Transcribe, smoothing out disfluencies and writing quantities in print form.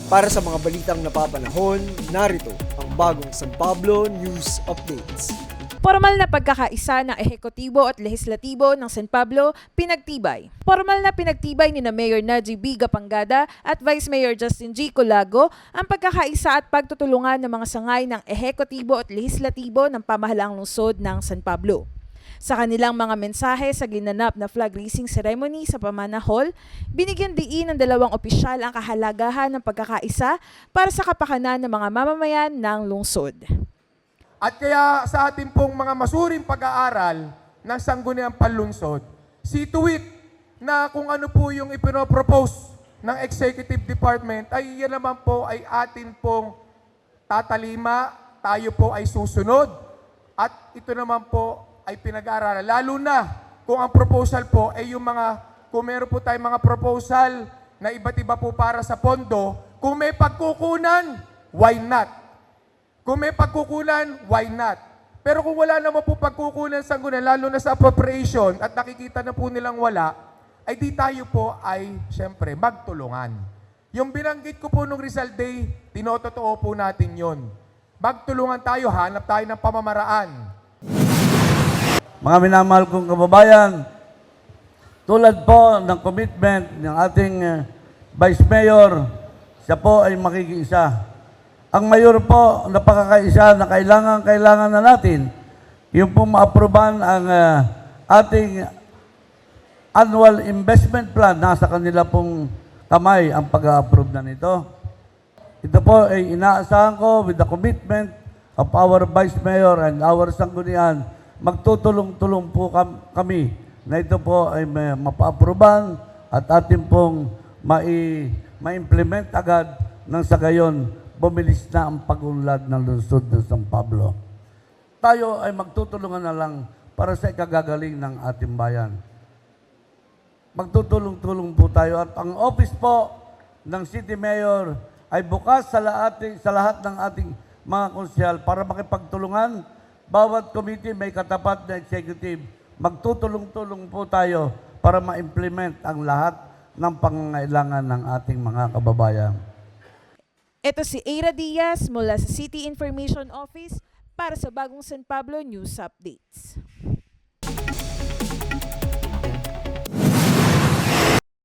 Para sa mga balitang napapanahon, narito ang bagong San Pablo News Updates. Formal na pagkakaisa ng ehekutibo at lehislatibo ng San Pablo pinagtibay. Formal na pinagtibay ni Mayor Najib B. Gapangada at Vice Mayor Justin G. Colago ang pagkakaisa at pagtutulungan ng mga sangay ng ehekutibo at lehislatibo ng pamahalaang lungsod ng San Pablo. Sa kanilang mga mensahe sa ginanap na flag raising ceremony sa Pamana Hall, binigyan diin ng dalawang opisyal ang kahalagahan ng pagkakaisa para sa kapakanan ng mga mamamayan ng lungsod. At kaya sa ating pong mga masuring pag-aaral ng Sangguniang Panlunsod, see to it na kung ano po yung ipinopropose ng Executive Department ay yan naman po ay atin pong tatalima, tayo po ay susunod at ito naman po ay pinag-aaralan. Lalo na kung ang proposal po ay yung kung meron po tayong mga proposal na iba't iba po para sa pondo, kung may pagkukunan, why not? Kung may pagkukunan, why not? Pero kung wala naman po pagkukunan sa sanggunian, lalo na sa appropriation at nakikita na po nilang wala, ay di tayo po ay, syempre, magtulungan. Yung binanggit ko po nung Rizal Day, tinototoo po natin yon. Magtulungan tayo, hanap tayo ng pamamaraan. Mga minamahal kong kababayan, tulad po ng commitment ng ating Vice Mayor, siya po ay makikiisa. Ang mayor po, napakakaisa na kailangan na natin, yung po ma-aproban ang ating annual investment plan, nasa kanila pong kamay ang pag-approve na nito. Ito po ay inaasahan ko with the commitment of our Vice Mayor and our Sanggunian, magtutulong-tulong po kami na ito po ay mapa-aproban at ating pong ma-implement agad ng sa gayon bumilis na ang pag-unlad ng lungsod ng San Pablo. Tayo ay magtutulungan na lang para sa ikagagaling ng ating bayan. Magtutulong-tulong po tayo at ang office po ng City Mayor ay bukas sa lahat ng ating mga konsyal para makipagtulungan. Bawat committee may katapat na executive. Magtutulong-tulong po tayo para ma-implement ang lahat ng pangangailangan ng ating mga kababayan. Ito si Eira Diaz mula sa City Information Office para sa bagong San Pablo News Updates.